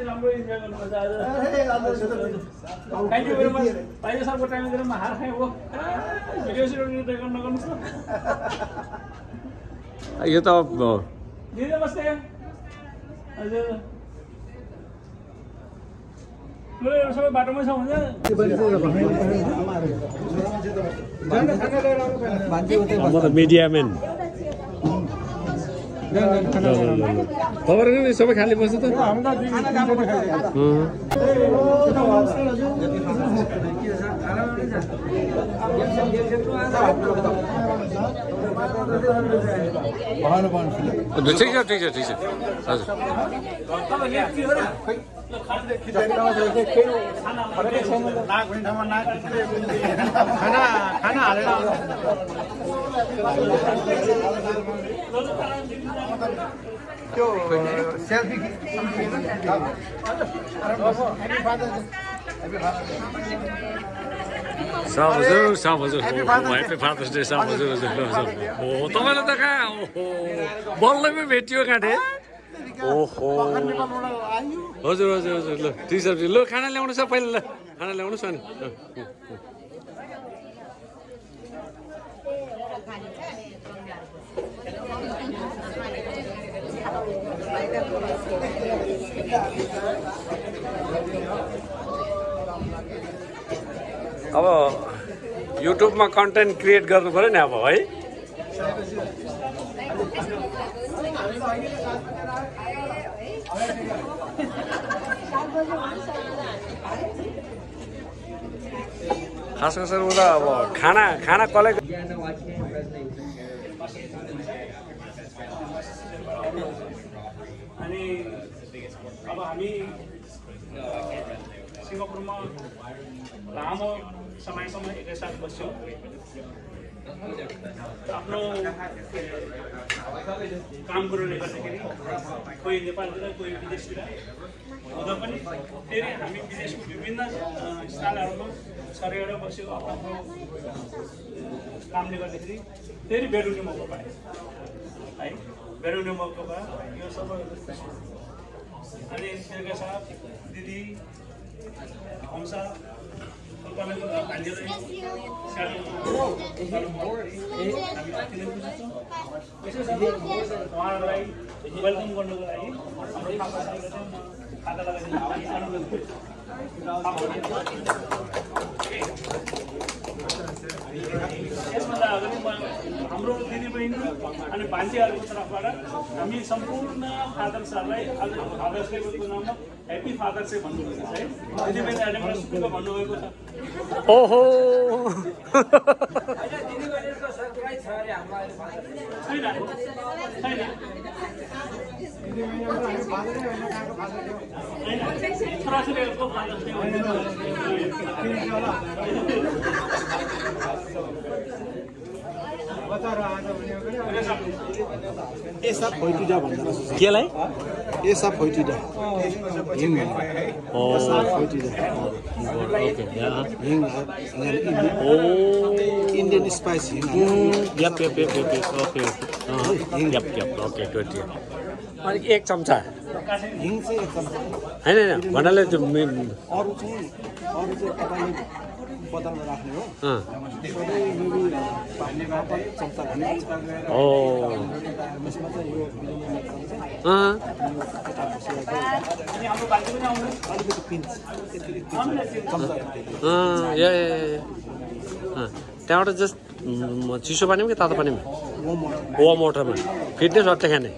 राम्रो इन्जोय गर्नुपर्छ आज थ्याङ्क यू भेरी मच पाइयो सबको टाइम दिएर म हार खाएँ हो भिडियो सिडियो नगर्नुहोस् न यो त दिदी नमस्ते हजुर सबै बाटोमै छ हुन्छ म त मिडियाम्यान तपाईँहरूको नि सबै खाली बस्छ त ठिक छ हजुर खाना हालेर त्यो सेल्फी साब हजुर ह्याप्पी फादर्स डे साब हजुर हो तपाईँलाई त कहाँ बल्लैमै भेटियो काँठे ओहो हजुर ल ठिक छ ल खाना ल्याउनु छ पहिला ल खाना ल्याउनुहोस् अनि अब युट्युबमा कन्टेन्ट क्रिएट गर्नु पर्यो नि अब है खास गरेर उता अब खाना कसले अनि अब हामी सिङ्गापुरमा लामो समयसम्म एकैसाथ बस्यौँ आफ्नो काम कुरोले गर्दाखेरि कोही नेपालतिर कोही विदेशतिर हुँदा पनि फेरि हामी विदेशको विभिन्न स्थानहरूमा सरेर बस्यो आफ्नो कामले गर्दाखेरि फेरि भेट्ने मौका पाएँ है भेट्ने मौका पाएँ यो सबै अनि शेरका साहब दिदी हमसा उहाँहरूलाई वेलकम गर्नुको लागि हाम्रो खाता लगाइदिनु यसभन्दा अगाडि हाम्रो दिदीबहिनी अनि भान्जीहरूको तर्फबाट हामी सम्पूर्ण फादर्सहरूलाई आज फादर्स डेको नाममा ह्याप्पी फादर्स डे भन्नुभएको छ है दिदीबहिनीहरूले मलाई सुक्क भन्नुभएको छ ओहो छोराछोरीहरूको फादर्स डे एसा फोइटिडा भन्छ केलाई एसा फोइटिडा हिङ ओ फोइटिडा ओके हिङ ओ इंडियन स्पाइस हिङ यप ओके ओके गुड अनि एक चम्चा हिङ चाहिँ एक चम्चा हैन भन्नाले त्यो अरु चाहिँ तपाईले बदलमा राख्ने हो सबै मिली चम्चा भन्ने ओ त्यसमा चाहिँ यो अलिकति पिन्च चम्चा त्यहाँबाट जस्ट चिसो पानीमा कि तातो पानीमा वार्म वाटरमा फिट्नेस अट्टे खाने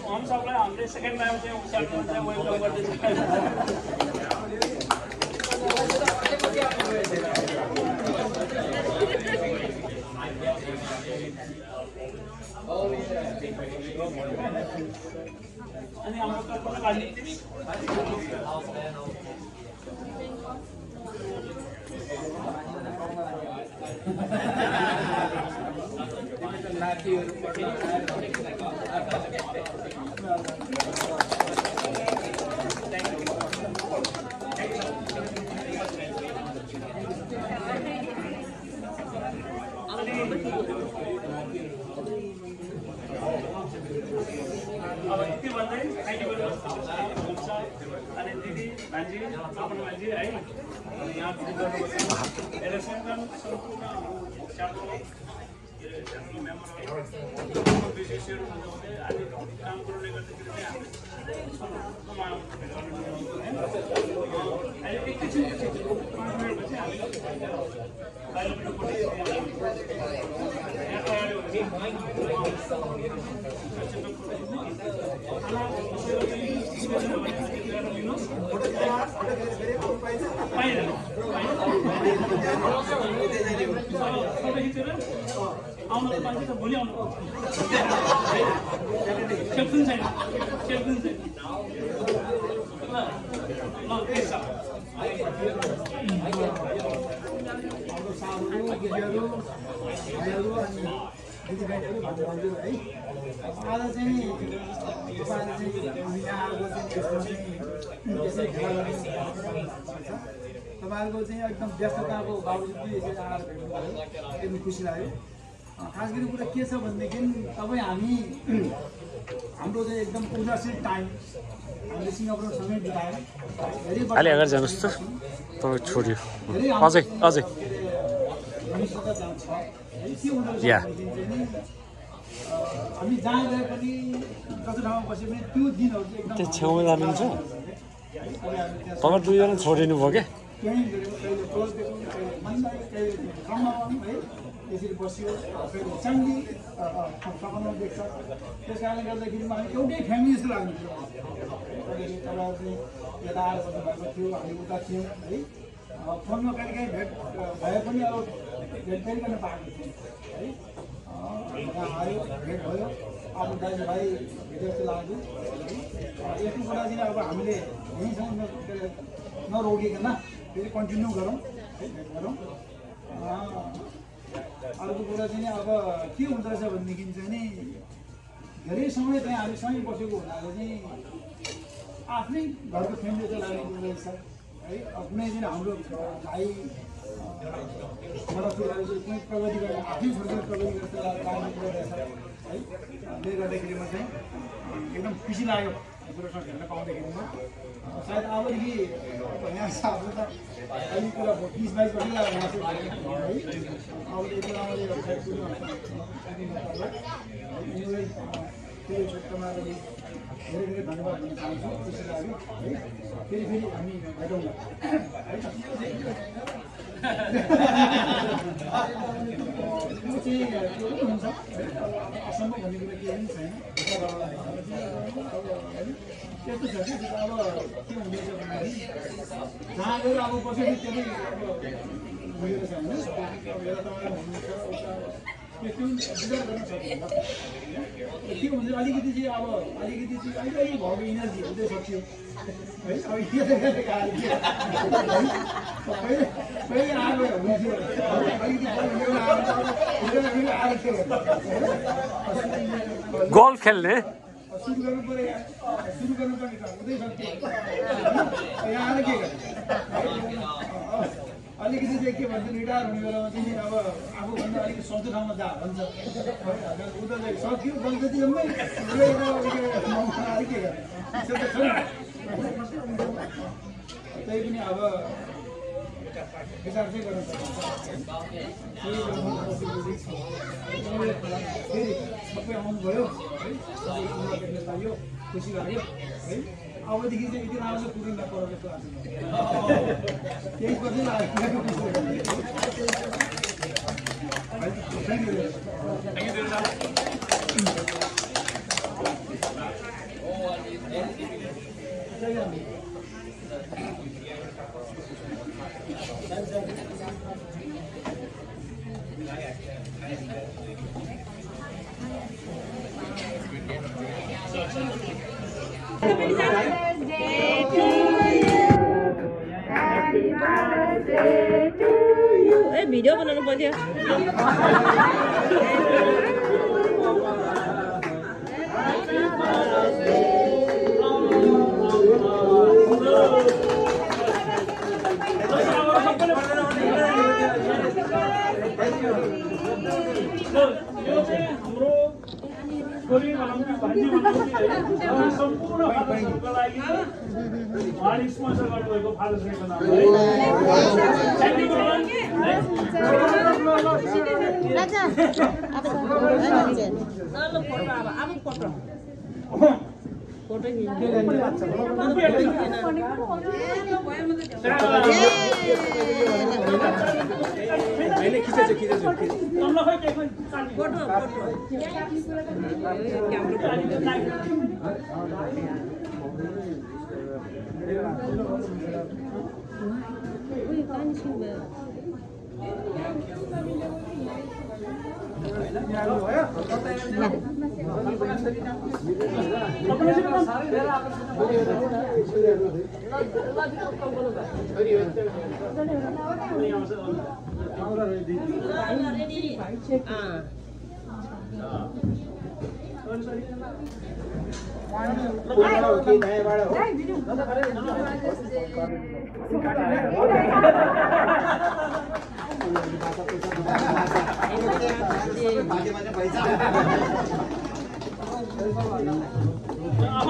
हम सबलाई हामीले सेकेन्ड टाइम चाहिँ वेलकम गर्दैछौँ अनि हाम्रो कल्पना गर्ने आफ्नो मान्छे है यहाँ इलेक्सनका सम्पूर्ण मेम्बर विशेषहरू हुँदै आज काम गर्नुले गर्दाखेरि चाहिँ अहिले एकैछिन 5 मिनटपछि हामी आउनु मान्छे त भोलि आउनु सेल्फुन छैन ल त्यसो आज चाहिँ तपाईँहरूको चाहिँ एकदम व्यस्तताको बावजुद यसरी आएर भेट्नुभयो एकदम खुसी लाग्यो। खास गरी कुरा के छ भनेदेखि तपाईँ हामी हाम्रो चाहिँ एकदम ऊर्जाशील टाइम हामीले सिङ्गापुरमा सँगै बिताएर अलि अगाडि जानुहोस् त तपाईँ छोड्यो अझै घनिष्ठता जान्छ है के हुँदो रहेछ या भनेदेखि चाहिँ हामी जहाँ गए पनि जस्तो ठाउँमा बसे पनि त्यो दिनहरू चाहिँ एकदम त्यो छेउमा जानुहुन्छ तपाईँ दुईजना छोडिनु भयो क्या कहीँ कहिले टोलदेखि कहिले मन्दा कहिले ठाउँमा है यसरी बस्यो कहिले चाङ्गी सपना देख्छ त्यस कारणले गर्दाखेरि हामी एउटै फ्यामिली जस्तो लाग्ने थियो तपाईँहरू चाहिँ यता आएर बस्नुभएको थियो हामी उता थियौँ है फोनमा कहिले काहीँ भेट भए पनि अब भेट गरिकन पाएको थियौँ है आयो भेट भयो आफ्नो दाजुभाइ भेट जस्तो लाग्यो यस्तो कुरा चाहिँ अब हामीले यहीँसम्म नरोकिकन फेरि कन्टिन्यू गरौँ है भेट गरौँ अर्को कुरा चाहिँ अब के हुँदो रहेछ भनेदेखि चाहिँ नि धेरै समय चाहिँ हामी सँगै बसेको हुनाले चाहिँ आफ्नै घरको फ्यामिली चाहिँ लाग्ने कुरो रहेछ है कुनै चाहिँ हाम्रो भाइ छोराछोरीहरू चाहिँ कुनै प्रगति गरेर आफ्नै छोराछोरी प्रगति गर्छ लाग्ने कुरो रहेछ है त्यसले गर्दाखेरिमा चाहिँ एकदम खुसी लाग्यो कुरोसँग हेर्न पाउँदाखेरिमा सायद अबदेखि यहाँ हाम्रो त अहिले कुरा 20-22 वर्ष लाग्यो है अब यति राम्ररी त्यो क्षेत्रमा धेरै धेरै धन्यवाद दिन चाहन्छु खुसी लाग्यो है फेरि हामी भेटौँला त्यो चाहिँ के हुन्छ असम्भव भन्ने कुरा केही पनि छैन त्यस्तो छ कि अब के हुँदैछ भन्दाखेरि जहाँ गएर अब बसेको त्यसले मिलेको छ होइन बेला तपाईँले भन्नुहुन्छ त्यो विचार गर्न सक्दैन के हुन्छ अलिकति चाहिँ अब अलिकति चाहिँ अलिकति भएको इनर्जी हुँदै सक्यो है अब पहिले आएको हुन्थ्यो अलिकति गोल्फ खेल्ने सुरु गर्नु पऱ्यो हुँदै सक्थ्यो यहाँ आएर के गर्नु अलिकति चाहिँ के भन्छ रिटायर हुने बेलामा चाहिँ अब आफूभन्दा अलिकति सस्तो ठाउँमा जा भन्छ उता चाहिँ सक्यो बन्छ जम्मै अलिक के गर्ने त्यो त छ नि त्यही पनि अब विचार चाहिँ गर्नु फेरि सबै आउनुभयो है सबै देख्न पाइयो खुसी लाग्यो है अबदेखि चाहिँ यति राम्रो पुग्नु नपर्यो जस्तो लाग्छ 23 वर्ष लाग्यो भिडियो बनाउनु पर्यो छोरी भनौँ कि भान्जी भनौँ कि है सम्पूर्ण फादर्सहरूको लागि उहाँले स्पोन्सर गर्नुभएको फादर्स डेको नाम है थ्याङ्क यू राजा अब फोटो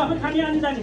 अब खानी आनी जानी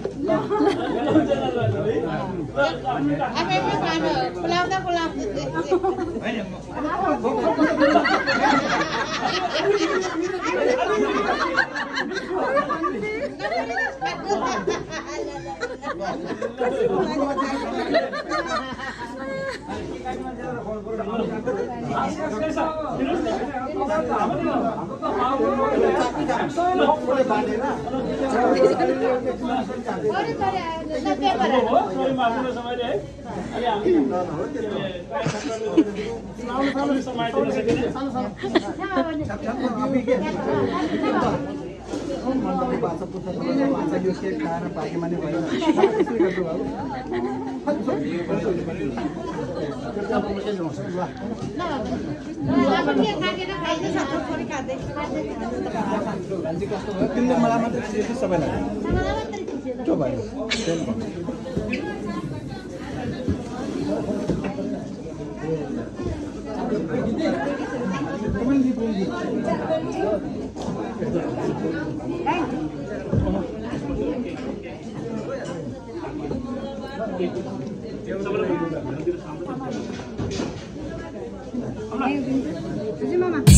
Mama.